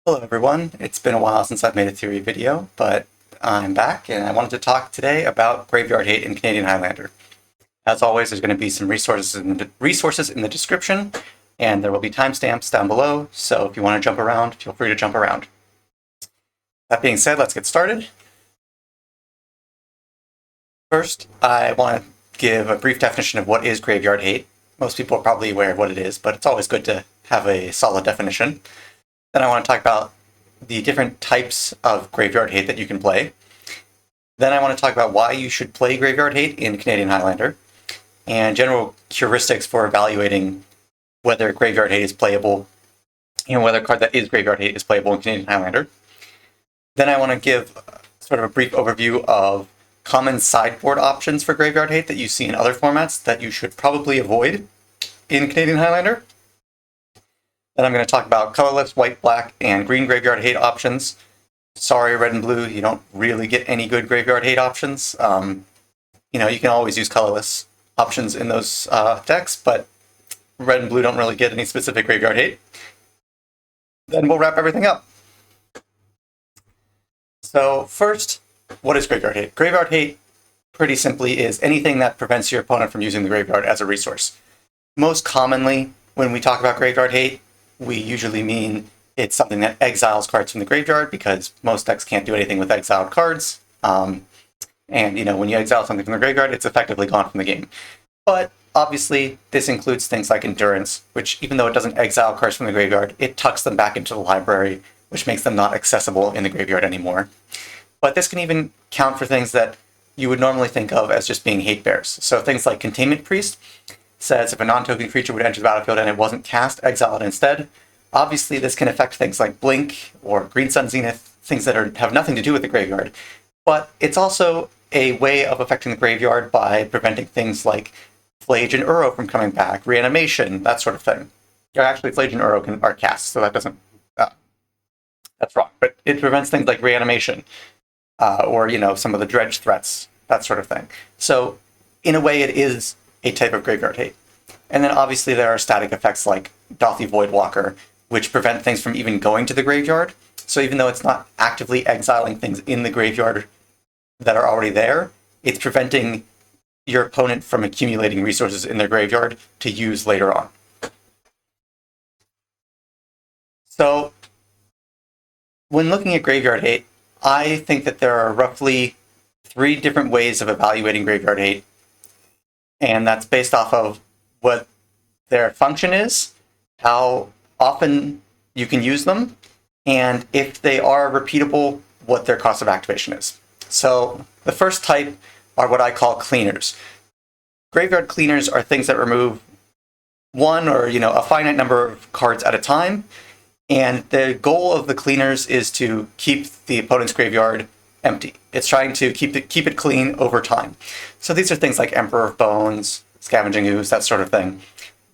Hello everyone, it's been a while since I've made a theory video, but I'm back and I wanted to talk today about graveyard hate in Canadian Highlander. As always, there's going to be some resources in the description, and there will be timestamps down below, so if you want to jump around, feel free to jump around. That being said, let's get started. First, I want to give a brief definition of what is graveyard hate. Most people are probably aware of what it is, but it's always good to have a solid definition. Then I want to talk about the different types of graveyard hate that you can play. Then I want to talk about why you should play graveyard hate in Canadian Highlander, and general heuristics for evaluating whether graveyard hate is playable, whether a card that is graveyard hate is playable in Canadian Highlander. Then I want to give sort of a brief overview of common sideboard options for graveyard hate that you see in other formats that you should probably avoid in Canadian Highlander. Then I'm going to talk about colorless, white, black, and green graveyard hate options. Sorry, red and blue, you don't really get any good graveyard hate options. You can always use colorless options in those decks, but red and blue don't really get any specific graveyard hate. Then we'll wrap everything up. So first, what is graveyard hate? Graveyard hate, pretty simply, is anything that prevents your opponent from using the graveyard as a resource. Most commonly, when we talk about graveyard hate, we usually mean it's something that exiles cards from the graveyard, because most decks can't do anything with exiled cards. And when you exile something from the graveyard, it's effectively gone from the game. But obviously, this includes things like Endurance, which, even though it doesn't exile cards from the graveyard, it tucks them back into the library, which makes them not accessible in the graveyard anymore. But this can even count for things that you would normally think of as just being hate bears. So things like Containment Priest says if a non-token creature would enter the battlefield and it wasn't cast, exile it instead. Obviously, this can affect things like Blink or Green Sun Zenith, things that have nothing to do with the graveyard. But it's also a way of affecting the graveyard by preventing things like Flage and Uro from coming back, Reanimation, that sort of thing. Actually, Flage and Uro are cast, so that doesn't... that's wrong. But it prevents things like Reanimation, or some of the dredge threats, that sort of thing. So, in a way, it is a type of graveyard hate. And then obviously there are static effects like Dauthi Voidwalker, which prevent things from even going to the graveyard. So even though it's not actively exiling things in the graveyard that are already there, it's preventing your opponent from accumulating resources in their graveyard to use later on. So when looking at graveyard hate, I think that there are roughly 3 different ways of evaluating graveyard hate. And that's based off of what their function is, how often you can use them, and if they are repeatable, what their cost of activation is. So the first type are what I call cleaners. Graveyard cleaners are things that remove one or a finite number of cards at a time, and the goal of the cleaners is to keep the opponent's graveyard empty. It's trying to keep it clean over time. So these are things like Emperor of Bones, Scavenging Ooze, that sort of thing.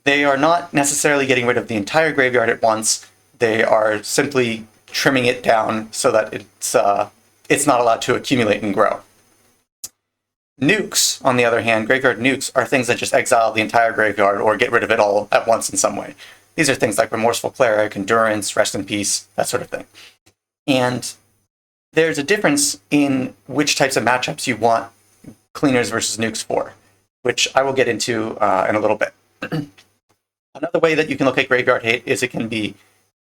They are not necessarily getting rid of the entire graveyard at once. They are simply trimming it down so that it's not allowed to accumulate and grow. Nukes, on the other hand, graveyard nukes, are things that just exile the entire graveyard or get rid of it all at once in some way. These are things like Remorseful Cleric, Endurance, Rest in Peace, that sort of thing. And there's a difference in which types of matchups you want cleaners versus nukes for, which I will get into in a little bit. Another way that you can look at graveyard hate is it can be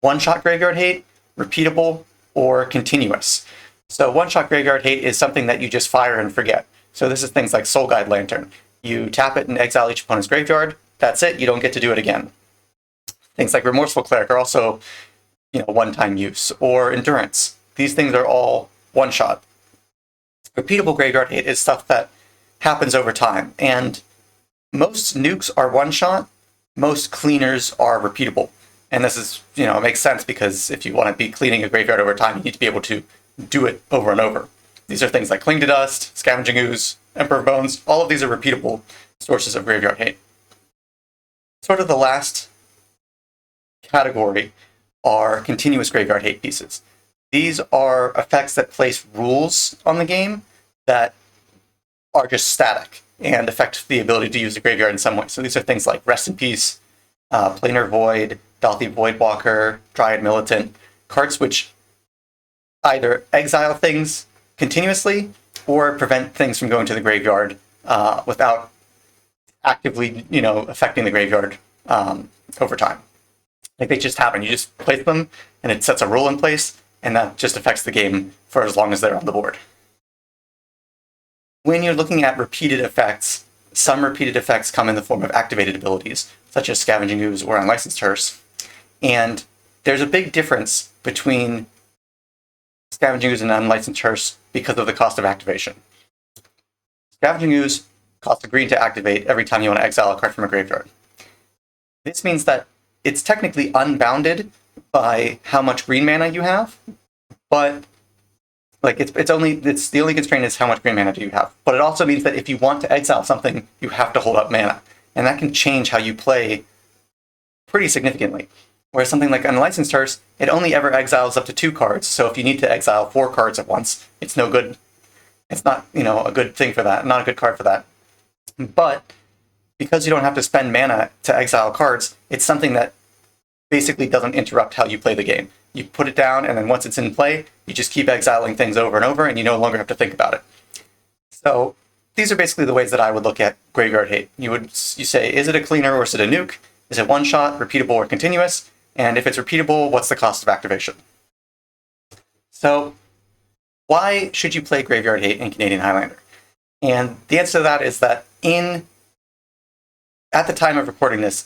one-shot graveyard hate, repeatable, or continuous. So one-shot graveyard hate is something that you just fire and forget. So this is things like Soul Guide Lantern. You tap it and exile each opponent's graveyard. That's it. You don't get to do it again. Things like Remorseful Cleric are also one-time use, or Endurance. These things are all one-shot. Repeatable graveyard hate is stuff that happens over time, and most nukes are one-shot, most cleaners are repeatable. And this is, it makes sense because if you want to be cleaning a graveyard over time, you need to be able to do it over and over. These are things like Cling to Dust, Scavenging Ooze, Emperor of Bones. All of these are repeatable sources of graveyard hate. Sort of the last category are continuous graveyard hate pieces. These are effects that place rules on the game that are just static and affect the ability to use the graveyard in some way. So these are things like Rest in Peace, Planar Void, Dauthi Voidwalker, Dryad Militant. cards which either exile things continuously or prevent things from going to the graveyard without actively, affecting the graveyard over time. Like, they just happen. You just place them, and it sets a rule in place, and that just affects the game for as long as they're on the board. When you're looking at repeated effects, some repeated effects come in the form of activated abilities, such as Scavenging Ooze or Unlicensed Hearse. And there's a big difference between Scavenging Ooze and Unlicensed Hearse because of the cost of activation. Scavenging Ooze costs a green to activate every time you want to exile a card from a graveyard. This means that it's technically unbounded by how much green mana you have, but it's the only constraint is how much green mana do you have. But it also means that if you want to exile something, you have to hold up mana, and that can change how you play pretty significantly. Whereas something like Unlicensed Hearse, it only ever exiles up to 2 cards, so if you need to exile 4 cards at once, it's no good. It's not, a good thing for that, not a good card for that. But because you don't have to spend mana to exile cards, it's something that basically doesn't interrupt how you play the game. You put it down, and then once it's in play, you just keep exiling things over and over, and you no longer have to think about it. So these are basically the ways that I would look at Graveyard Hate. You say, is it a cleaner or is it a nuke? Is it one shot, repeatable or continuous? And if it's repeatable, what's the cost of activation? So why should you play Graveyard Hate in Canadian Highlander? And the answer to that is that at the time of recording this,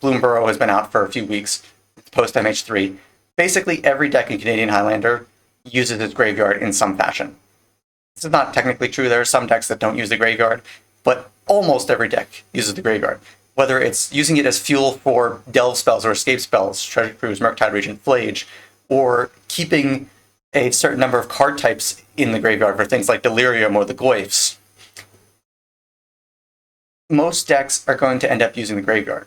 Bloomburrow has been out for a few weeks, post MH3. Basically, every deck in Canadian Highlander uses its graveyard in some fashion. This is not technically true. There are some decks that don't use the graveyard, but almost every deck uses the graveyard. Whether it's using it as fuel for delve spells or escape spells, Treasure Cruise, Murktide Regent, Flage, or keeping a certain number of card types in the graveyard for things like Delirium or the Goyfs. Most decks are going to end up using the graveyard.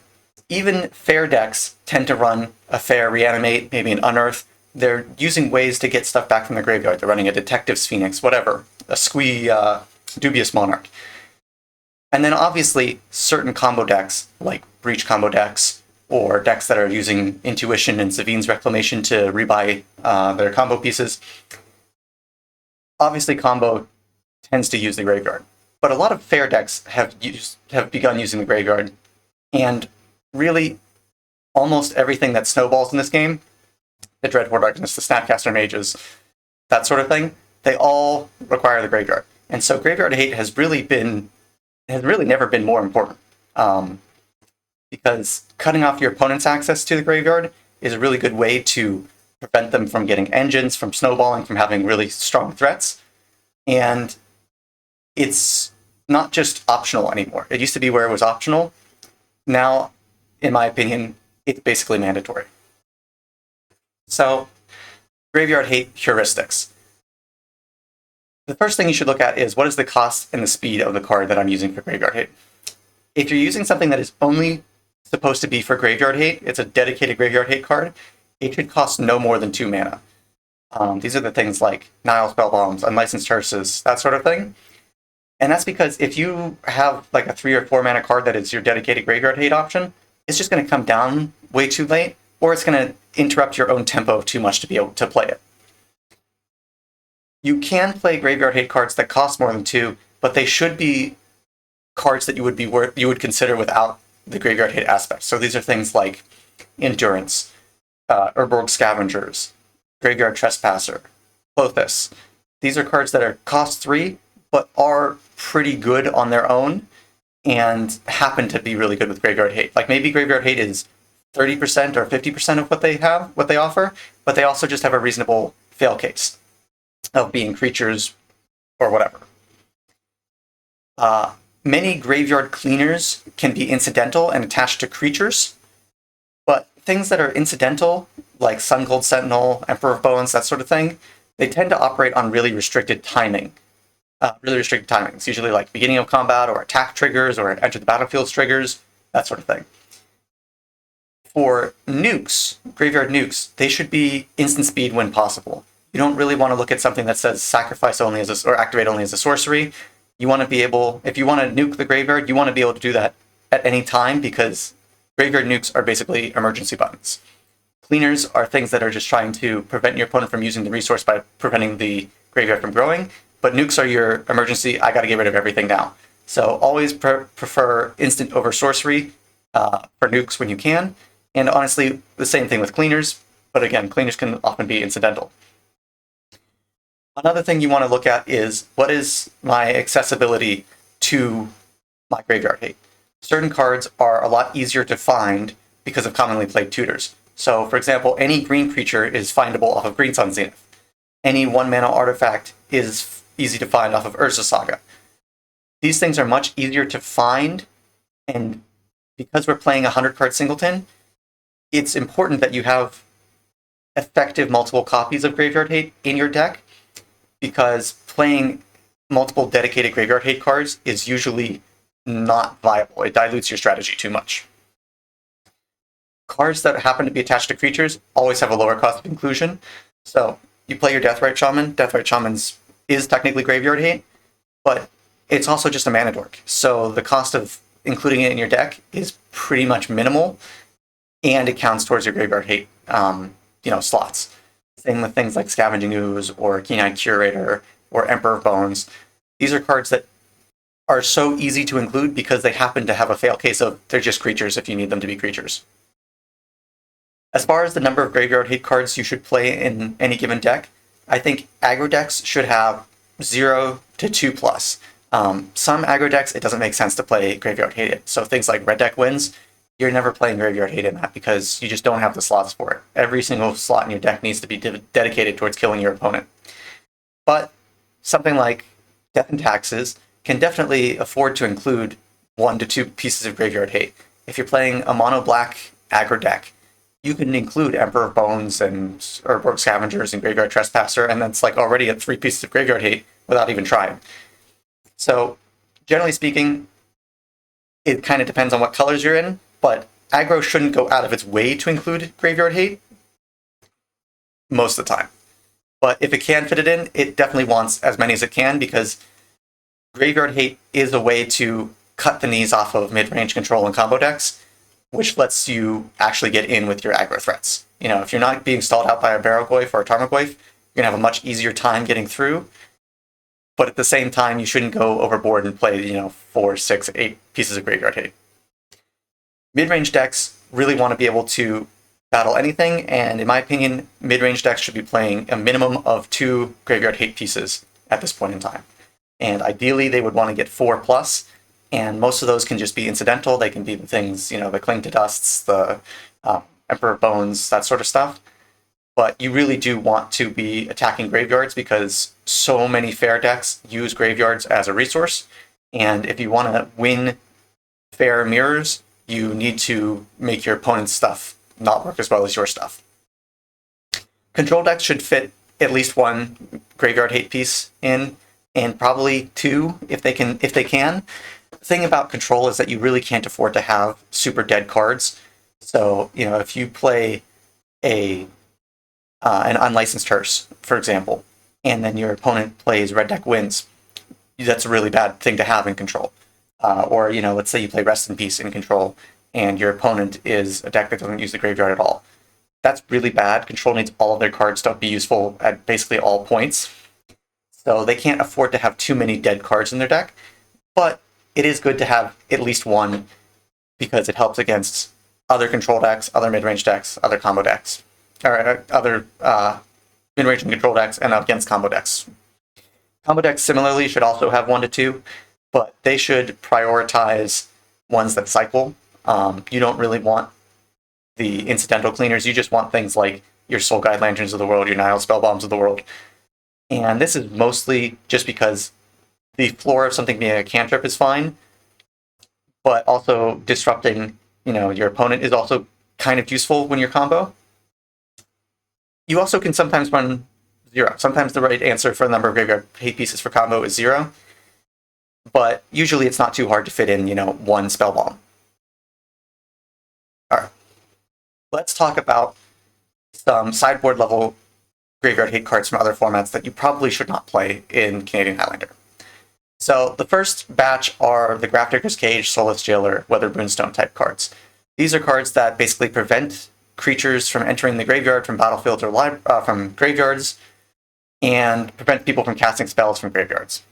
Even fair decks tend to run a fair Reanimate, maybe an Unearth. They're using ways to get stuff back from the graveyard. They're running a Detective's Phoenix, whatever, a Squee Dubious Monarch. And then obviously certain combo decks, like Breach combo decks, or decks that are using Intuition and Savine's Reclamation to rebuy their combo pieces. Obviously combo tends to use the graveyard. But a lot of fair decks have begun using the graveyard, and really almost everything that snowballs in this game, the Dreadfort Darkness, the Snapcaster Mages, that sort of thing, they all require the graveyard. And so Graveyard Hate has really never been more important. Because cutting off your opponent's access to the graveyard is a really good way to prevent them from getting engines, from snowballing, from having really strong threats. And it's not just optional anymore. It used to be where it was optional. Now, in my opinion, it's basically mandatory. So, Graveyard Hate heuristics. The first thing you should look at is what is the cost and the speed of the card that I'm using for Graveyard Hate. If you're using something that is only supposed to be for Graveyard Hate, it's a dedicated Graveyard Hate card, it should cost no more than 2 mana. These are the things like Nile Spellbombs, Unlicensed Hearses, that sort of thing. And that's because if you have like a 3 or 4 mana card that is your dedicated Graveyard Hate option, it's just going to come down way too late, or it's going to interrupt your own tempo too much to be able to play it. You can play Graveyard Hate cards that cost more than 2, but they should be cards that you would consider without the Graveyard Hate aspect. So these are things like Endurance, Urborg Scavengers, Graveyard Trespasser, Clothis. These are cards that are cost 3, but are pretty good on their own, and happen to be really good with Graveyard Hate. Like maybe Graveyard Hate is 30% or 50% of what they offer, but they also just have a reasonable fail case of being creatures or whatever. Many graveyard cleaners can be incidental and attached to creatures, but things that are incidental, like Sun Gold Sentinel, Emperor of Bones, that sort of thing, they tend to operate on really restricted timing. It's usually like beginning of combat or attack triggers or enter the battlefield triggers, that sort of thing. For nukes, graveyard nukes, they should be instant speed when possible. You don't really want to look at something that says sacrifice only or activate only as a sorcery. You want to be able, if you want to nuke the graveyard, you want to be able to do that at any time, because graveyard nukes are basically emergency buttons. Cleaners are things that are just trying to prevent your opponent from using the resource by preventing the graveyard from growing. But nukes are your emergency, I gotta get rid of everything now. So always prefer instant over sorcery for nukes when you can. And honestly, the same thing with cleaners. But again, cleaners can often be incidental. Another thing you want to look at is what is my accessibility to my graveyard hate. Certain cards are a lot easier to find because of commonly played tutors. So, for example, any green creature is findable off of Green Sun Zenith. Any 1-mana artifact is easy to find off of Urza Saga. These things are much easier to find, and because we're playing a 100-card singleton, it's important that you have effective multiple copies of Graveyard Hate in your deck, because playing multiple dedicated Graveyard Hate cards is usually not viable. It dilutes your strategy too much. Cards that happen to be attached to creatures always have a lower cost of inclusion. So you play your Deathrite Shaman. Deathrite Shaman's is technically Graveyard Hate, but it's also just a mana dork. So the cost of including it in your deck is pretty much minimal, and it counts towards your Graveyard Hate slots. Same with things like Scavenging Ooze or Keen-Eyed Curator or Emperor of Bones. These are cards that are so easy to include because they happen to have a fail case of they're just creatures if you need them to be creatures. As far as the number of Graveyard Hate cards you should play in any given deck, I think aggro decks should have 0 to 2+. Some aggro decks, it doesn't make sense to play Graveyard Hate. So things like Red Deck Wins, you're never playing Graveyard Hate in that because you just don't have the slots for it. Every single slot in your deck needs to be dedicated towards killing your opponent. But something like Death and Taxes can definitely afford to include 1 to 2 pieces of Graveyard Hate. If you're playing a mono-black aggro deck, you can include Emperor of Bones and Urborg Scavengers and Graveyard Trespasser, and that's like already at 3 pieces of Graveyard Hate without even trying. So, generally speaking, it kind of depends on what colors you're in, but aggro shouldn't go out of its way to include Graveyard Hate most of the time. But if it can fit it in, it definitely wants as many as it can, because Graveyard Hate is a way to cut the knees off of mid-range control and combo decks, which lets you actually get in with your aggro threats. If you're not being stalled out by a Barrowgoyf or a Tarmogoyf, you're going to have a much easier time getting through. But at the same time, you shouldn't go overboard and play, 4, 6, 8 pieces of Graveyard Hate. Mid-range decks really want to be able to battle anything, and in my opinion, mid-range decks should be playing a minimum of 2 Graveyard Hate pieces at this point in time. And ideally, they would want to get 4+, and most of those can just be incidental. They can be the things, the Cling to Dusts, the Emperor of Bones, that sort of stuff. But you really do want to be attacking graveyards because so many fair decks use graveyards as a resource, and if you want to win fair mirrors, you need to make your opponent's stuff not work as well as your stuff. Control decks should fit at least 1 Graveyard Hate piece in, and probably 2 if they can. The thing about control is that you really can't afford to have super dead cards. So, if you play an Unlicensed Hearse, for example, and then your opponent plays Red Deck Wins, that's a really bad thing to have in control. Or, let's say you play Rest in Peace in control, and your opponent is a deck that doesn't use the graveyard at all. That's really bad. Control needs all of their cards to be useful at basically all points. So they can't afford to have too many dead cards in their deck, but it is good to have at least 1 because it helps against other control decks, other mid-range decks, other combo decks, or other mid-range and control decks, and against combo decks. Combo decks similarly should also have 1 to 2, but they should prioritize ones that cycle. You don't really want the incidental cleaners. You just want things like your Soul Guide Lanterns of the world, your Nile Spellbombs of the world. And this is mostly just because the floor of something being a cantrip is fine, but also disrupting, your opponent is also kind of useful when you're combo. You also can sometimes run 0. Sometimes the right answer for the number of Graveyard Hate pieces for combo is 0, but usually it's not too hard to fit in, 1 Spellbomb. Alright, let's talk about some sideboard level Graveyard Hate cards from other formats that you probably should not play in Canadian Highlander. So the first batch are the Grafdigger's Cage, Soulless Jailer, Weathered Moonstone type cards. These are cards that basically prevent creatures from entering the graveyard from battlefields or from graveyards, and prevents people from casting spells from graveyards.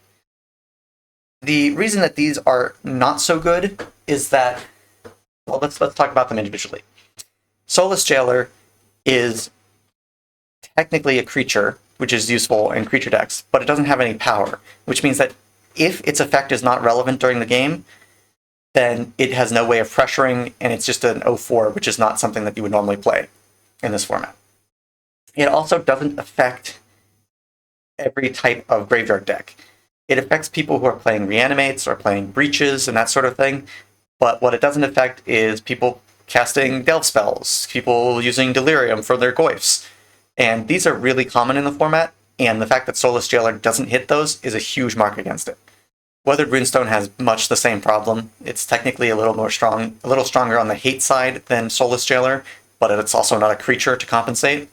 The reason that these are not so good is that, well, let's talk about them individually. Soulless Jailer is technically a creature, which is useful in creature decks, but it doesn't have any power, which means that if its effect is not relevant during the game, then it has no way of pressuring, and it's just an 0/4, which is not something that you would normally play in this format. It also doesn't affect every type of graveyard deck. It affects people who are playing Reanimates or playing Breaches and that sort of thing, but what it doesn't affect is people casting Delve spells, people using Delirium for their Goyfs, and these are really common in the format, and the fact that Soulless Jailer doesn't hit those is a huge mark against it. Weathered Runestone has much the same problem. It's technically a little stronger on the hate side than Soulless Jailer, but it's also not a creature to compensate.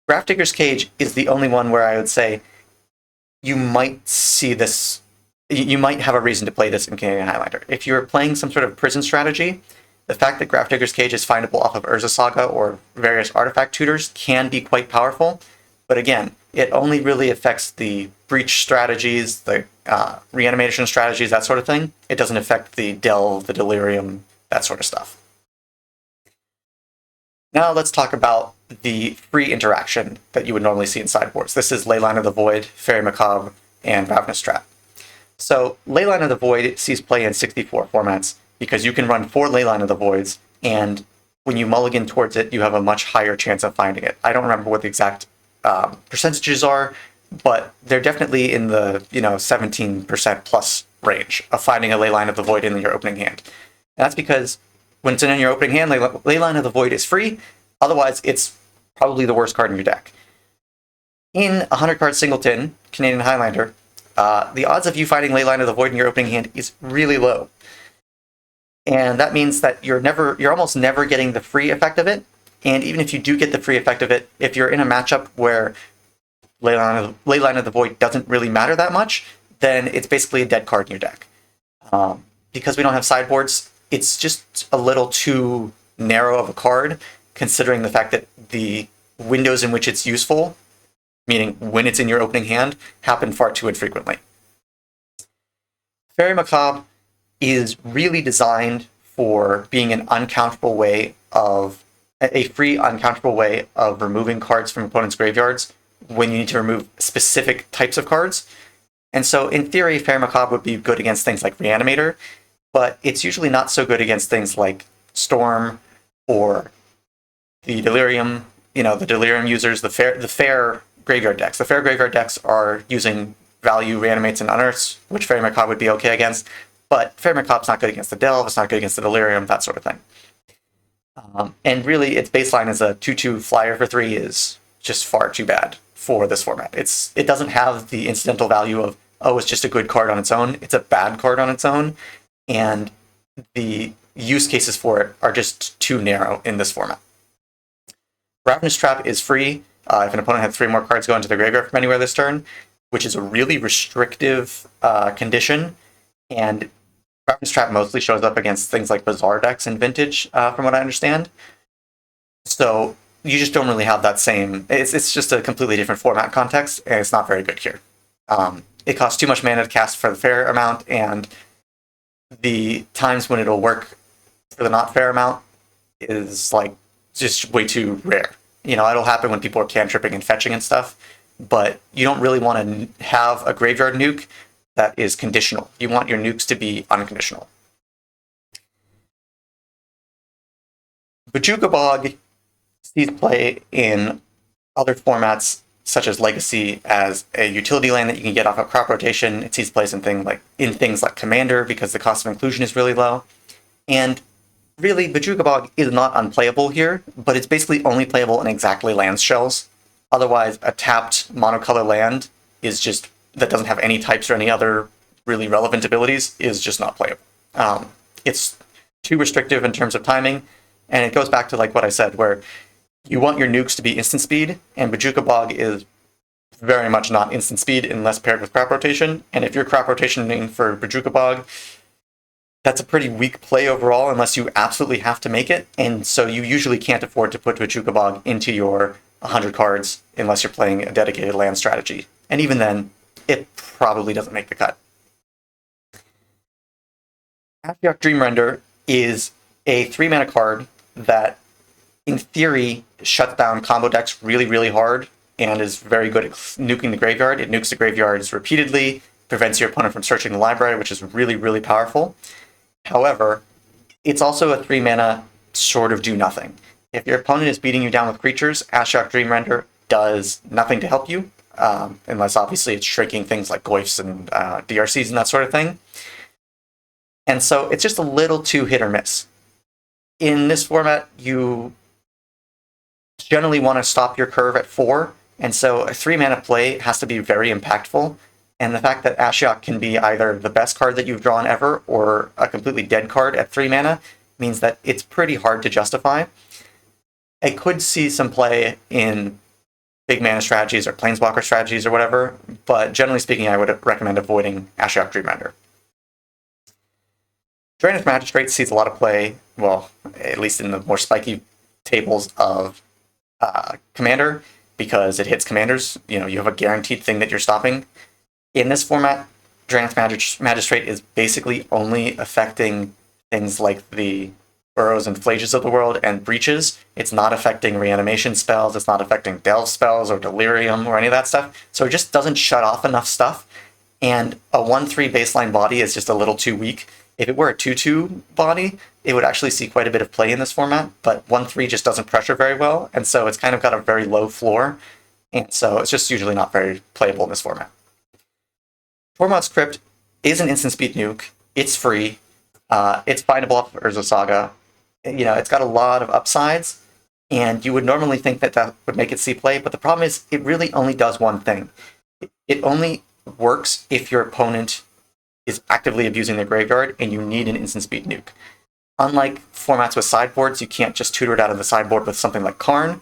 Grafdigger's Cage is the only one where I would say you might see this, you might have a reason to play this in Canadian Highlander. If you're playing some sort of prison strategy, the fact that Grafdigger's Cage is findable off of Urza Saga or various artifact tutors can be quite powerful, but again, it only really affects the breach strategies, the reanimation strategies, that sort of thing. It doesn't affect the Delve, the Delirium, that sort of stuff. Now let's talk about the free interaction that you would normally see in sideboards. This is Leyline of the Void, Fairy Macabre, and Ravenous Trap. So Leyline of the Void sees play in 64 formats because you can run 4 Leyline of the Voids, and when you mulligan towards it, you have a much higher chance of finding it. I don't remember what the exact percentages are, but they're definitely in the 17% plus range of finding a Leyline of the Void in your opening hand. And that's because when it's in your opening hand, Leyline of the Void is free. Otherwise, it's probably the worst card in your deck. In a 100-card singleton, Canadian Highlander, the odds of you finding Leyline of the Void in your opening hand is really low. And that means that you're almost never getting the free effect of it. And even if you do get the free effect of it, if you're in a matchup where Leyline of the Void doesn't really matter that much, then it's basically a dead card in your deck. Because we don't have sideboards, it's just a little too narrow of a card, considering the fact that the windows in which it's useful, meaning when it's in your opening hand, happen far too infrequently. Fairy Macabre is really designed for being an uncountable way of a free, uncountable way of removing cards from opponents' graveyards when you need to remove specific types of cards. And so, in theory, Fairy Macabre would be good against things like Reanimator, but it's usually not so good against things like Storm or the Delirium, the Delirium users, the fair graveyard decks. The fair graveyard decks are using value Reanimates and Unearths, which Fairy Macabre would be okay against, but Fairy Macabre's not good against the Delve, it's not good against the Delirium, that sort of thing. And really, its baseline as a 2/2 flyer for 3 is just far too bad for this format. It doesn't have the incidental value of, oh, it's just a good card on its own. It's a bad card on its own, and the use cases for it are just too narrow in this format. Ravenous Trap is free if an opponent had 3 more cards go into the graveyard from anywhere this turn, which is a really restrictive condition, and Ravenous Trap mostly shows up against things like Bazaar decks in Vintage, from what I understand. So you just don't really have that same... It's just a completely different format context, and it's not very good here. It costs too much mana to cast for the fair amount, and the times when it'll work for the not fair amount is just way too rare. It'll happen when people are cantripping and fetching and stuff, but you don't really want to have a graveyard nuke that is conditional. You want your nukes to be unconditional. Bojuka Bog sees play in other formats, such as Legacy, as a utility land that you can get off of crop rotation. It sees plays in things like Commander, because the cost of inclusion is really low. And really, Bojuka Bog is not unplayable here, but it's basically only playable in exactly Lands Shells. Otherwise, a tapped monocolor land that doesn't have any types or any other really relevant abilities is just not playable. It's too restrictive in terms of timing, and it goes back to what I said, where you want your nukes to be instant speed, and Bojuka Bog is very much not instant speed unless paired with crop rotation, and if you're crop rotationing for Bojuka Bog, That's a pretty weak play overall unless you absolutely have to make it, and so you usually can't afford to put Bojuka Bog into your 100 cards unless you're playing a dedicated land strategy. And even then, it probably doesn't make the cut. Ashiok Dreamrender is a 3-mana card that, in theory, shuts down combo decks really, really hard and is very good at nuking the graveyard. It nukes the graveyards repeatedly, prevents your opponent from searching the library, which is really, really powerful. However, it's also a 3-mana sort of do nothing. If your opponent is beating you down with creatures, Ashiok Dreamrender does nothing to help you, unless obviously it's shrinking things like Goyfs and DRCs and that sort of thing. And so it's just a little too hit or miss. In this format, you generally want to stop your curve at 4, and so a 3-mana play has to be very impactful. And the fact that Ashiok can be either the best card that you've drawn ever or a completely dead card at 3 mana means that it's pretty hard to justify. I could see some play in big mana strategies or planeswalker strategies or whatever, but generally speaking, I would recommend avoiding Ashiok Dreamrender. Draenith Magistrate sees a lot of play, well, at least in the more spiky tables of Commander, because it hits commanders. You know, you have a guaranteed thing that you're stopping. In this format, Draenith Magistrate is basically only affecting things like the Burrows and Flages of the world and Breaches. It's not affecting reanimation spells, it's not affecting Delve spells or Delirium or any of that stuff, so it just doesn't shut off enough stuff, and a 1/3 baseline body is just a little too weak. If it were a 2/2 body, it would actually see quite a bit of play in this format, but 1/3 just doesn't pressure very well, and so it's kind of got a very low floor, and so it's just usually not very playable in this format. Tormod's Crypt is an instant speed nuke. It's free. It's findable off of Urza Saga. You know, it's got a lot of upsides, and you would normally think that that would make it see play, but the problem is it really only does one thing. It only works if your opponent is actively abusing their graveyard and you need an instant speed nuke. Unlike formats with sideboards, you can't just tutor it out of the sideboard with something like Karn,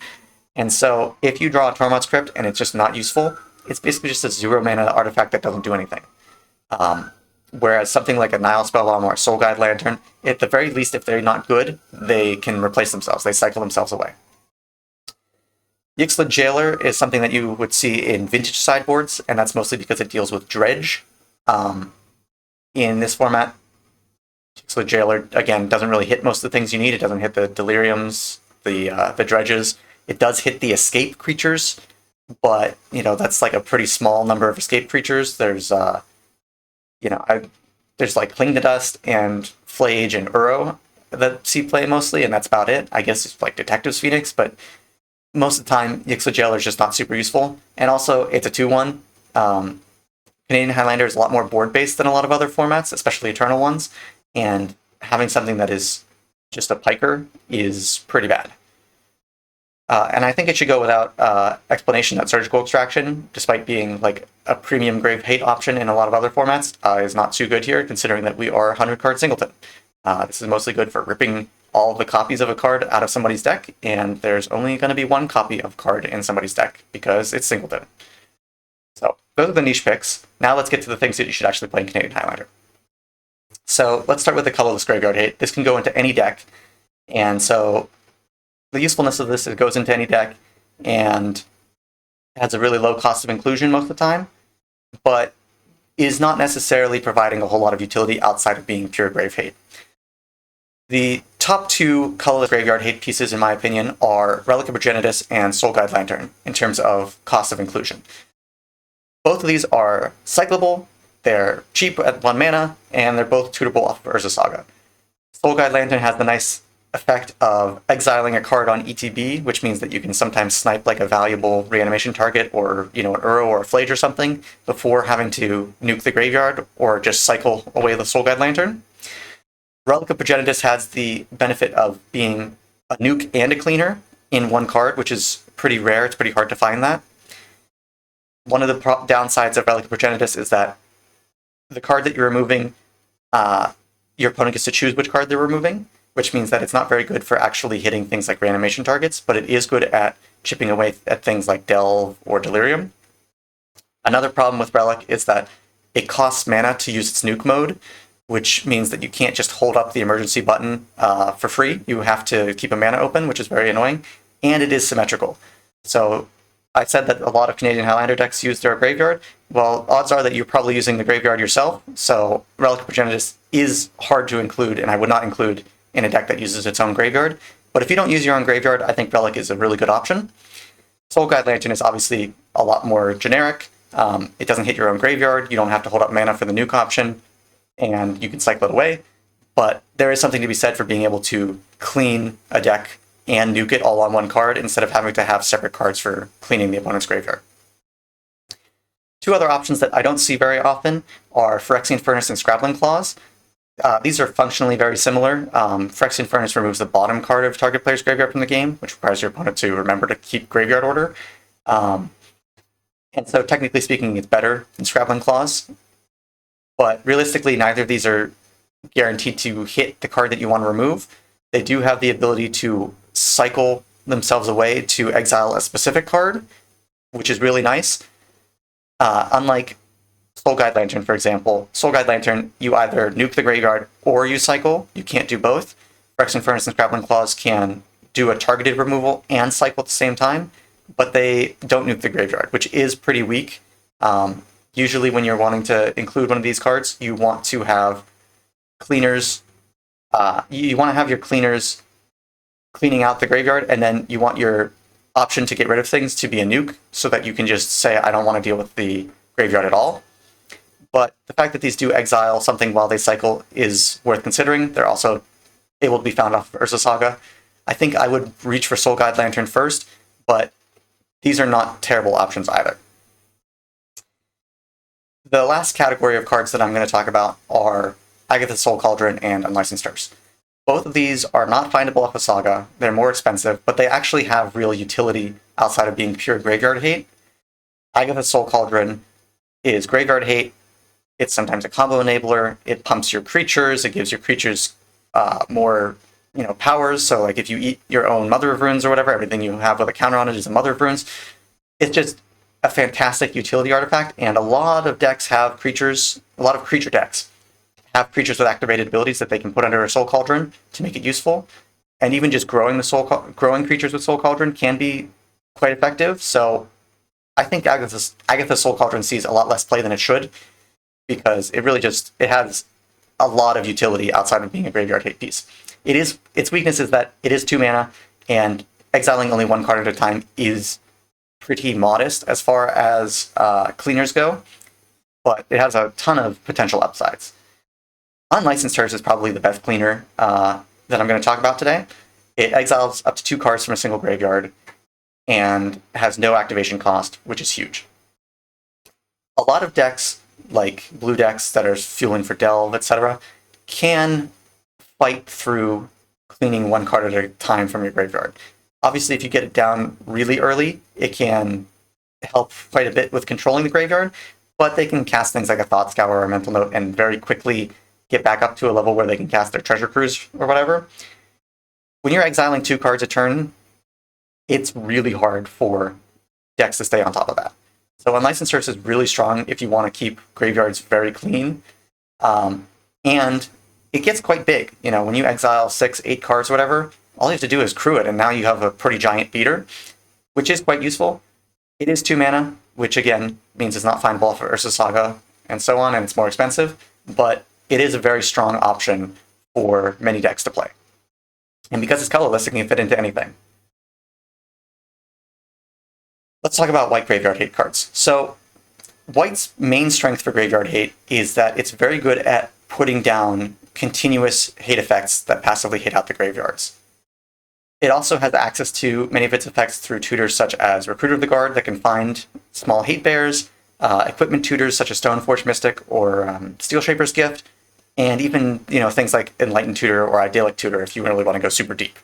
and so if you draw a Tormod's Crypt and it's just not useful, it's basically just a 0-mana artifact that doesn't do anything. Whereas something like a Nile Spellbomb or a Soul Guide Lantern, at the very least, if they're not good, they can replace themselves. They cycle themselves away. Yixla Jailer is something that you would see in vintage sideboards, and that's mostly because it deals with Dredge. In this format, Yixla Jailer, again, doesn't really hit most of the things you need. It doesn't hit the Deliriums, the Dredges. It does hit the escape creatures, but, you know, that's like a pretty small number of escape creatures. There's there's like Cling to Dust and Flage and Uro that see play mostly, and that's about it. I guess it's like Detective's Phoenix, but most of the time, Yixla Jailer is just not super useful. And also, it's a 2/1. Canadian Highlander is a lot more board-based than a lot of other formats, especially Eternal ones, and having something that is just a piker is pretty bad. And I think it should go without explanation that Surgical Extraction, despite being like a premium grave hate option in a lot of other formats, is not too good here, considering that we are 100-card singleton. This is mostly good for ripping all of the copies of a card out of somebody's deck, and there's only going to be one copy of a card in somebody's deck, because it's singleton. So, those are the niche picks. Now let's get to the things that you should actually play in Canadian Highlander. So, let's start with the Colorless Graveyard Hate. This can go into any deck, and so the usefulness of this is it goes into any deck and has a really low cost of inclusion most of the time, but is not necessarily providing a whole lot of utility outside of being pure grave hate. The top 2 Colorless Graveyard Hate pieces, in my opinion, are Relic of Progenitus and Soul Guide Lantern in terms of cost of inclusion. Both of these are cyclable, they're cheap at 1 mana, and they're both tutable off of Urza Saga. Soul Guide Lantern has the nice effect of exiling a card on ETB, which means that you can sometimes snipe like a valuable reanimation target or, you know, an Uro or a Flage or something before having to nuke the graveyard or just cycle away the Soul Guide Lantern. Relic of Progenitus has the benefit of being a nuke and a cleaner in one card, which is pretty rare. It's pretty hard to find that. One of the downsides of Relic of Progenitus is that the card that you're removing, your opponent gets to choose which card they're removing, which means that it's not very good for actually hitting things like reanimation targets, but it is good at chipping away at things like Delve or Delirium. Another problem with Relic is that it costs mana to use its nuke mode, which means that you can't just hold up the emergency button for free. You have to keep a mana open, which is very annoying, and it is symmetrical. So I said that a lot of Canadian Highlander decks use their graveyard. Well, odds are that you're probably using the graveyard yourself, so Relic of Progenitus is hard to include, and I would not include in a deck that uses its own graveyard. But if you don't use your own graveyard, I think Relic is a really good option. Soul Guide Lantern is obviously a lot more generic. It doesn't hit your own graveyard. You don't have to hold up mana for the nuke option, and you can cycle it away. But there is something to be said for being able to clean a deck and nuke it all on one card instead of having to have separate cards for cleaning the opponent's graveyard. Two other options that I don't see very often are Phyrexian Furnace and Scrabbling Claws. These are functionally very similar. Phyrexian Furnace removes the bottom card of target player's graveyard from the game, which requires your opponent to remember to keep graveyard order. And so technically speaking, it's better than Scrabbling Claws. But realistically, neither of these are guaranteed to hit the card that you want to remove. They do have the ability to cycle themselves away to exile a specific card, which is really nice. Unlike Soul Guide Lantern, for example, Soul Guide Lantern, you either nuke the graveyard or you cycle. You can't do both. Phyrexian Furnace and Scrabbling Claws can do a targeted removal and cycle at the same time, but they don't nuke the graveyard, which is pretty weak. Usually when you're wanting to include one of these cards, you want to have cleaners. You want to have your cleaners cleaning out the graveyard, and then you want your option to get rid of things to be a nuke, so that you can just say, I don't want to deal with the graveyard at all. But the fact that these do exile something while they cycle is worth considering. They're also able to be found off of Urza Saga. I think I would reach for Soul Guide Lantern first, but these are not terrible options either. The last category of cards that I'm going to talk about are Agatha's Soul Cauldron and Unlicensed Hearse. Both of these are not findable off of Saga. They're more expensive, but they actually have real utility outside of being pure graveyard hate. Agatha's Soul Cauldron is graveyard hate. It's sometimes a combo enabler. It pumps your creatures. It gives your creatures more powers. So like if you eat your own Mother of Runes or whatever, everything you have with a counter on it is a Mother of Runes. It's just a fantastic utility artifact, and a lot of decks have creatures, a lot of creature decks have creatures with activated abilities that they can put under a Soul Cauldron to make it useful. And even just growing creatures with Soul Cauldron can be quite effective. So I think Agatha's Soul Cauldron sees a lot less play than it should, because it really it has a lot of utility outside of being a graveyard hate piece. Its weakness is that it is 2 mana, and exiling only one card at a time is pretty modest as far as cleaners go, but it has a ton of potential upsides. Unlicensed Hearse is probably the best cleaner that I'm going to talk about today. It exiles up to 2 cards from a single graveyard and has no activation cost, which is huge. A lot of decks, like blue decks that are fueling for Delve, etc., can fight through cleaning one card at a time from your graveyard. Obviously, if you get it down really early, it can help quite a bit with controlling the graveyard, but they can cast things like a Thought Scour or a Mental Note and very quickly get back up to a level where they can cast their Treasure Cruise or whatever. When you're exiling 2 cards a turn, it's really hard for decks to stay on top of that. So Unlicensed Hearse is really strong if you want to keep graveyards very clean. And it gets quite big. When you exile 6, 8 cards or whatever, all you have to do is crew it, and now you have a pretty giant beater, which is quite useful. It is 2 mana, which again means it's not findable for Urza Saga and so on, and it's more expensive, but it is a very strong option for many decks to play. And because it's colorless, it can fit into anything. Let's talk about white graveyard hate cards. So white's main strength for graveyard hate is that it's very good at putting down continuous hate effects that passively hit out the graveyards. It also has access to many of its effects through tutors such as Recruiter of the Guard that can find small hate bears, equipment tutors such as Stoneforge Mystic or Steel Shaper's Gift, and even things like Enlightened Tutor or Idyllic Tutor if you really want to go super deep.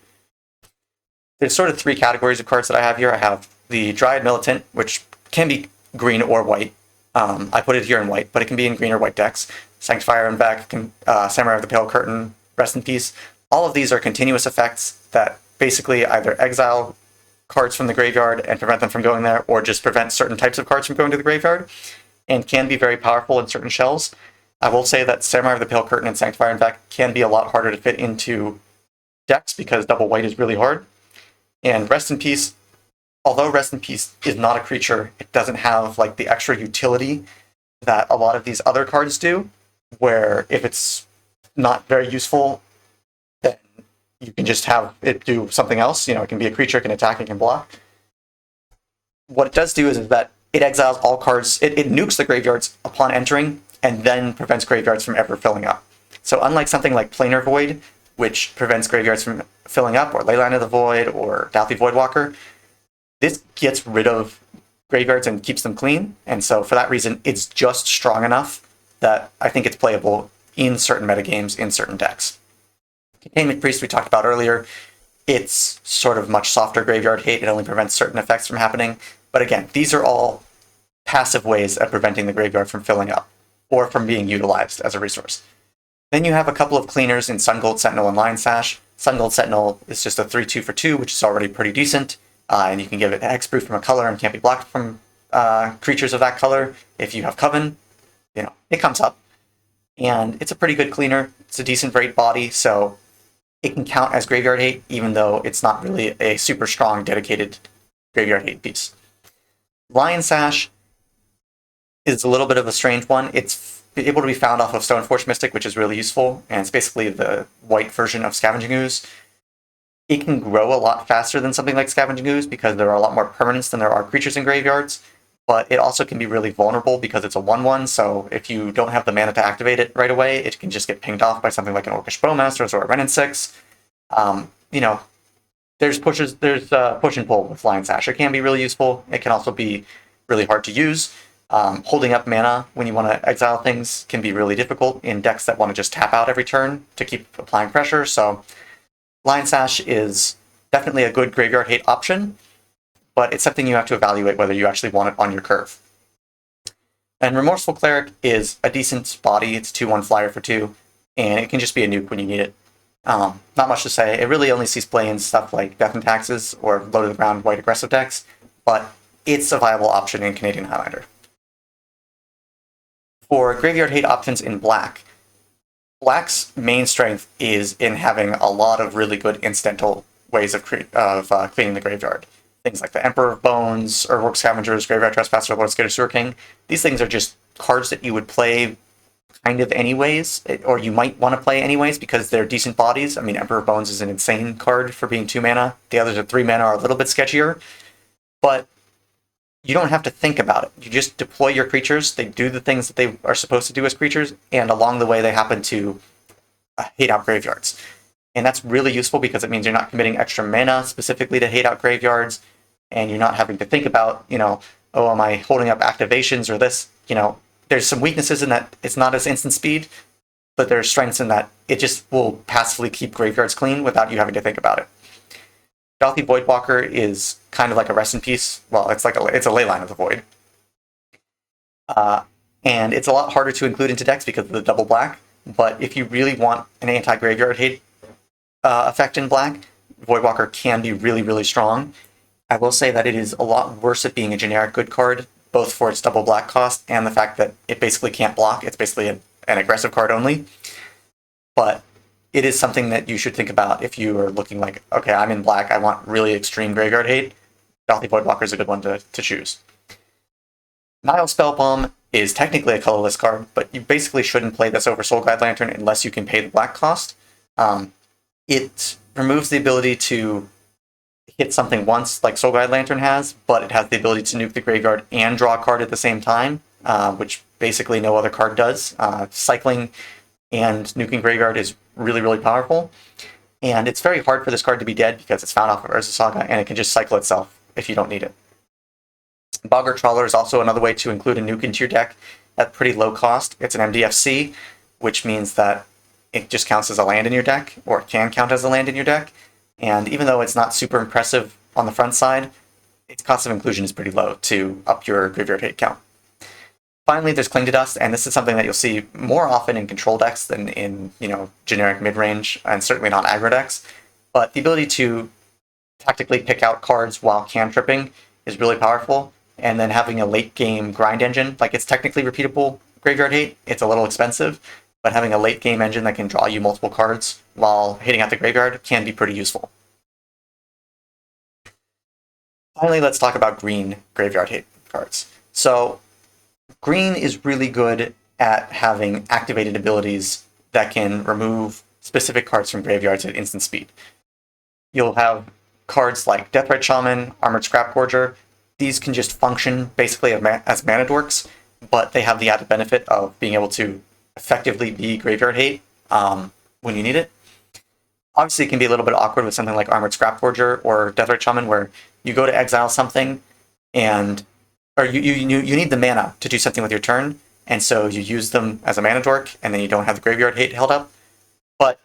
There's sort of 3 categories of cards that I have here. I have the Dryad Militant, which can be green or white. I put it here in white, but it can be in green or white decks. Sanctifier and Back, Samurai of the Pale Curtain, Rest in Peace. All of these are continuous effects that basically either exile cards from the graveyard and prevent them from going there, or just prevent certain types of cards from going to the graveyard, and can be very powerful in certain shells. I will say that Samurai of the Pale Curtain and Sanctifier, in fact, can be a lot harder to fit into decks because double white is really hard. And Rest in Peace, although Rest in Peace is not a creature, it doesn't have like the extra utility that a lot of these other cards do, where if it's not very useful, then you can just have it do something else. It can be a creature, it can attack, it can block. What it does do is that it exiles all cards, it nukes the graveyards upon entering, and then prevents graveyards from ever filling up. So unlike something like Planar Void, which prevents graveyards from filling up, or Leyline of the Void, or Dauthi Voidwalker, this gets rid of graveyards and keeps them clean, and so for that reason, it's just strong enough that I think it's playable in certain metagames, in certain decks. Containment Priest we talked about earlier, it's sort of much softer graveyard hate, it only prevents certain effects from happening, but again, these are all passive ways of preventing the graveyard from filling up, or from being utilized as a resource. Then you have a couple of cleaners in Sun Gold Sentinel and Lion Sash. Sun Gold Sentinel is just a 3/2 for 2, which is already pretty decent, and you can give it hexproof from a color and can't be blocked from creatures of that color. If you have Coven, it comes up. And it's a pretty good cleaner. It's a decent rate body, so it can count as graveyard hate, even though it's not really a super strong, dedicated graveyard hate piece. Lion Sash is a little bit of a strange one. It's able to be found off of Stoneforge Mystic, which is really useful, and it's basically the white version of Scavenging Ooze. It can grow a lot faster than something like Scavenging Ooze because there are a lot more permanents than there are creatures in graveyards, but it also can be really vulnerable because it's a 1/1, so if you don't have the mana to activate it right away, it can just get pinged off by something like an Orcish Bowmasters or a Wrenn and 6. There's push and pull with Lion Sash. It can be really useful. It can also be really hard to use. Holding up mana when you want to exile things can be really difficult in decks that want to just tap out every turn to keep applying pressure, so Lion Sash is definitely a good graveyard hate option, but it's something you have to evaluate whether you actually want it on your curve. And Remorseful Cleric is a decent body. It's 2/1 flyer for 2, and it can just be a nuke when you need it. Not much to say. It really only sees play in stuff like Death and Taxes or low to the ground white aggressive decks, but it's a viable option in Canadian Highlander. For graveyard hate options in Black, Black's main strength is in having a lot of really good incidental ways of cleaning the graveyard. Things like the Emperor of Bones, Urborg Scavengers, Graveyard Trespasser, Lord Skater Sewer King. These things are just cards that you would play kind of anyways, or you might want to play anyways because they're decent bodies. I mean, Emperor of Bones is an insane card for being 2 mana. The others at 3 mana are a little bit sketchier, but you don't have to think about it. You just deploy your creatures, they do the things that they are supposed to do as creatures, and along the way they happen to hate out graveyards. And that's really useful because it means you're not committing extra mana specifically to hate out graveyards, and you're not having to think about, oh, am I holding up activations or this? There's some weaknesses in that it's not as instant speed, but there's strengths in that it just will passively keep graveyards clean without you having to think about it. Dauthi Voidwalker is kind of like a Rest in Peace. Well, it's a Leyline of the Void. And it's a lot harder to include into decks because of the double black, but if you really want an anti-graveyard hate effect in Black, Voidwalker can be really, really strong. I will say that it is a lot worse at being a generic good card, both for its double black cost and the fact that it basically can't block. It's basically an aggressive card only. But it is something that you should think about if you are looking like, okay, I'm in Black, I want really extreme graveyard hate. Dauthi Voidwalker is a good one to choose. Nile Spellbomb is technically a colorless card, but you basically shouldn't play this over Soul Guide Lantern unless you can pay the black cost. It removes the ability to hit something once, like Soul Guide Lantern has, but it has the ability to nuke the graveyard and draw a card at the same time, which basically no other card does. Cycling and nuking graveyard is really, really powerful, and it's very hard for this card to be dead because it's found off of Urza Saga, and it can just cycle itself if you don't need it. Boggart Trawler is also another way to include a nuke into your deck at pretty low cost. It's an MDFC, which means that it just counts as a land in your deck, or it can count as a land in your deck. And even though it's not super impressive on the front side, its cost of inclusion is pretty low to up your graveyard hate count. Finally, there's Cling to Dust, and this is something that you'll see more often in control decks than in generic mid-range, and certainly not aggro decks. But the ability to tactically pick out cards while cantripping is really powerful. And then having a late game grind engine, like it's technically repeatable Graveyard Hate. It's a little expensive, but having a late game engine that can draw you multiple cards while hitting out the graveyard can be pretty useful. Finally, let's talk about green Graveyard Hate cards. So green is really good at having activated abilities that can remove specific cards from graveyards at instant speed. You'll have cards like Deathrite Shaman, Armored Scrapforger. These can just function basically as mana dorks, but they have the added benefit of being able to effectively be Graveyard Hate when you need it. Obviously, it can be a little bit awkward with something like Armored Scrapforger or Deathrite Shaman, where you go to exile something, or you need the mana to do something with your turn, and so you use them as a mana dork, and then you don't have the Graveyard Hate held up. But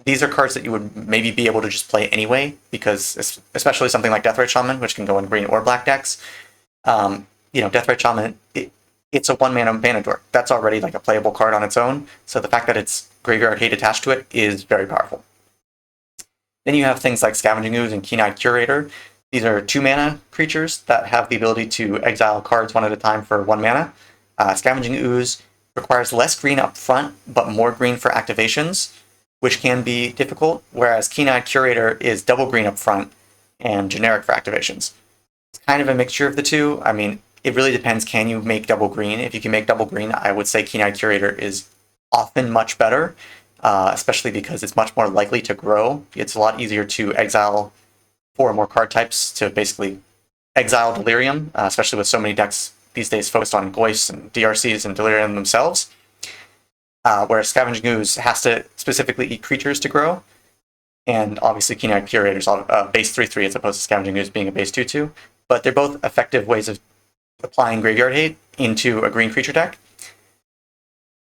these are cards that you would maybe be able to just play anyway, because especially something like Deathrite Shaman, which can go in green or black decks. Deathrite Shaman, it's a 1-mana dork. That's already like a playable card on its own, so the fact that it's Graveyard Hate attached to it is very powerful. Then you have things like Scavenging Ooze and Keen-Eyed Curator. These are 2-mana creatures that have the ability to exile cards one at a time for 1 mana. Scavenging Ooze requires less green up front, but more green for activations, which can be difficult, whereas Keen-Eyed Curator is double green up front and generic for activations. It's kind of a mixture of the two. I mean, it really depends, can you make double green? If you can make double green, I would say Keen-Eyed Curator is often much better, especially because it's much more likely to grow. It's a lot easier to exile 4 or more card types to basically exile Delirium, especially with so many decks these days focused on Goyfs and DRCs and Delirium themselves. Whereas Scavenging Ooze has to specifically eat creatures to grow. And obviously Keen-Eyed Curator is base 3/3 as opposed to Scavenging Ooze being a base 2/2. But they're both effective ways of applying Graveyard Hate into a green creature deck.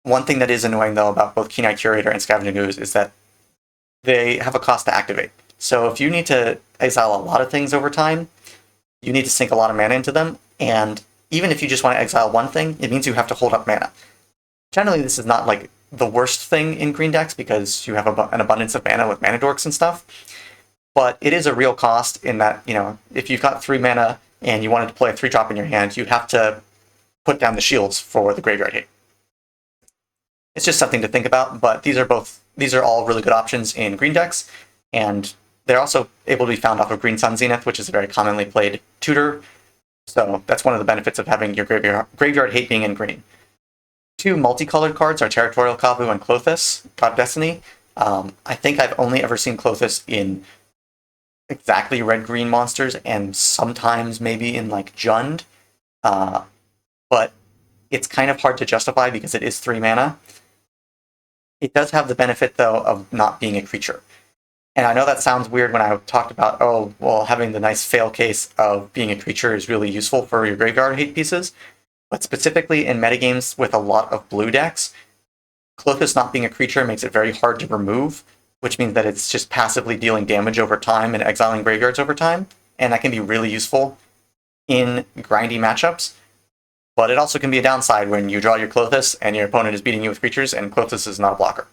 One thing that is annoying, though, about both Keen-Eyed Curator and Scavenging Ooze is that they have a cost to activate. So if you need to exile a lot of things over time, you need to sink a lot of mana into them, and even if you just want to exile one thing, it means you have to hold up mana. Generally, this is not like the worst thing in green decks because you have an abundance of mana with mana dorks and stuff, but it is a real cost in that, if you've got 3 mana and you wanted to play a 3-drop in your hand, you have to put down the shields for the Graveyard Hate. It's just something to think about, but these are all really good options in green decks, and they're also able to be found off of Green Sun Zenith, which is a very commonly played tutor. So that's one of the benefits of having your Graveyard Hate being in green. 2 multicolored cards are Territorial Kavu and Klothys, God of Destiny. I think I've only ever seen Klothys in exactly red-green monsters, and sometimes maybe in like Jund. But it's kind of hard to justify because it is 3 mana. It does have the benefit, though, of not being a creature. And I know that sounds weird when I talked about, having the nice fail case of being a creature is really useful for your Graveyard Hate pieces. But specifically in metagames with a lot of blue decks, Klothys not being a creature makes it very hard to remove, which means that it's just passively dealing damage over time and exiling graveyards over time. And that can be really useful in grindy matchups. But it also can be a downside when you draw your Klothys and your opponent is beating you with creatures, and Klothys is not a blocker.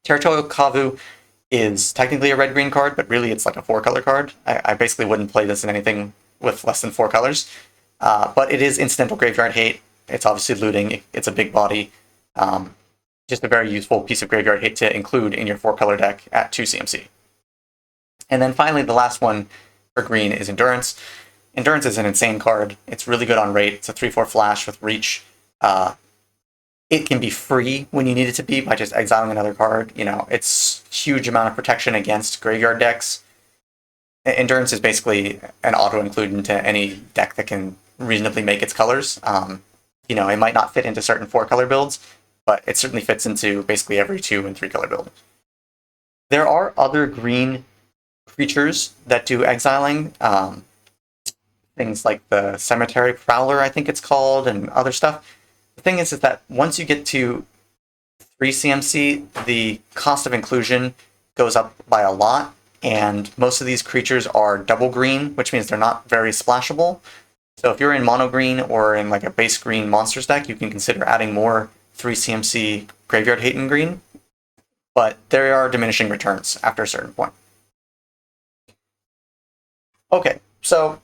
Territorial Kavu is technically a red-green card, but really it's like a 4-color card. I basically wouldn't play this in anything with less than 4 colors. But it is incidental Graveyard Hate. It's obviously looting. It's a big body. Just a very useful piece of Graveyard Hate to include in your 4-color deck at 2 CMC. And then finally, the last one for green is Endurance. Endurance is an insane card. It's really good on rate. It's a 3/4 flash with reach. It can be free when you need it to be by just exiling another card. It's huge amount of protection against graveyard decks. Endurance is basically an auto-include into any deck that can reasonably make its colors. It might not fit into certain 4-color builds, but it certainly fits into basically every 2- and 3-color build. There are other green creatures that do exiling. Things like the Cemetery Prowler, I think it's called, and other stuff. The thing is that once you get to 3 CMC, the cost of inclusion goes up by a lot, and most of these creatures are double green, which means they're not very splashable. So if you're in mono green or in like a base green monsters deck, you can consider adding more 3 CMC Graveyard Hate in green, but there are diminishing returns after a certain point. Okay, so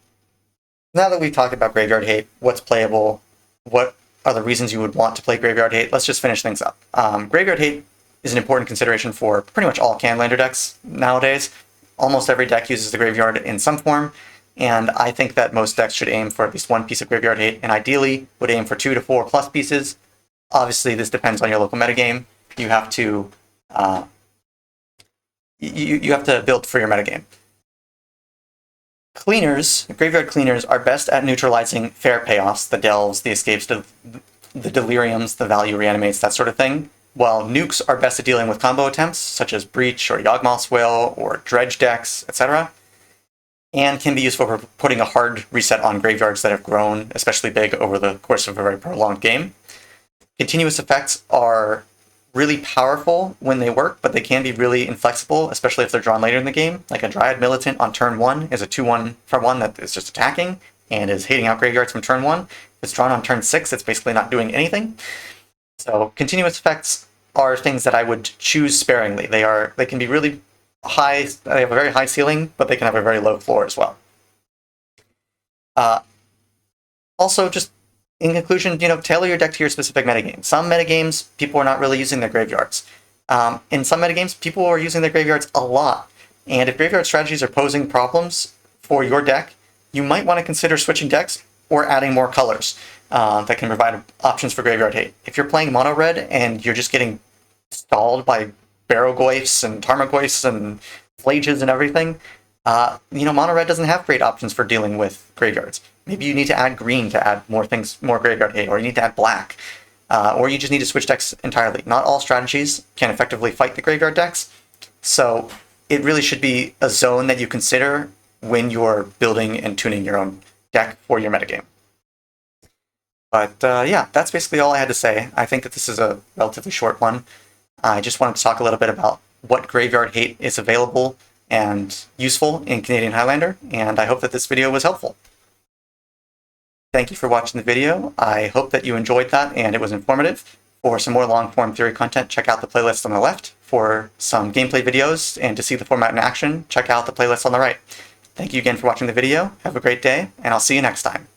now that we've talked about Graveyard Hate, what's playable, what are the reasons you would want to play Graveyard Hate, let's just finish things up. Graveyard Hate is an important consideration for pretty much all Highlander decks nowadays. Almost every deck uses the Graveyard in some form, and I think that most decks should aim for at least one piece of Graveyard Hate, and ideally would aim for 2 to 4 plus pieces. Obviously, this depends on your local metagame. You have to you have to build for your metagame. Cleaners, Graveyard Cleaners, are best at neutralizing fair payoffs, the Delves, the Escapes, the Deliriums, the Value Reanimates, that sort of thing, while Nukes are best at dealing with combo attempts, such as Breach or Yawgmoth's Will or Dredge decks, etc., and can be useful for putting a hard reset on graveyards that have grown especially big over the course of a very prolonged game. Continuous effects are really powerful when they work, but they can be really inflexible, especially if they're drawn later in the game. Like a Dryad Militant on turn 1 is a 2/1 for 1 that is just attacking and is hating out graveyards from turn 1. If it's drawn on turn 6, it's basically not doing anything. So continuous effects are things that I would choose sparingly. They can be really high, they have a very high ceiling, but they can have a very low floor as well. Also, just in conclusion, tailor your deck to your specific metagame. Some metagames, people are not really using their graveyards. In some metagames, people are using their graveyards a lot. And if graveyard strategies are posing problems for your deck, you might want to consider switching decks or adding more colors that can provide options for Graveyard Hate. If you're playing mono red and you're just getting stalled by Barrogoyfs and Tarmogoyfs and Flages and everything, mono red doesn't have great options for dealing with graveyards. Maybe you need to add green to add more Graveyard Hate, or you need to add black, or you just need to switch decks entirely. Not all strategies can effectively fight the graveyard decks, so it really should be a zone that you consider when you're building and tuning your own deck for your metagame. But yeah, that's basically all I had to say. I think that this is a relatively short one. I just wanted to talk a little bit about what Graveyard Hate is available and useful in Canadian Highlander, and I hope that this video was helpful. Thank you for watching the video. I hope that you enjoyed that and it was informative. For some more long-form theory content, check out the playlist on the left. For some gameplay videos and to see the format in action, check out the playlist on the right. Thank you again for watching the video. Have a great day, and I'll see you next time.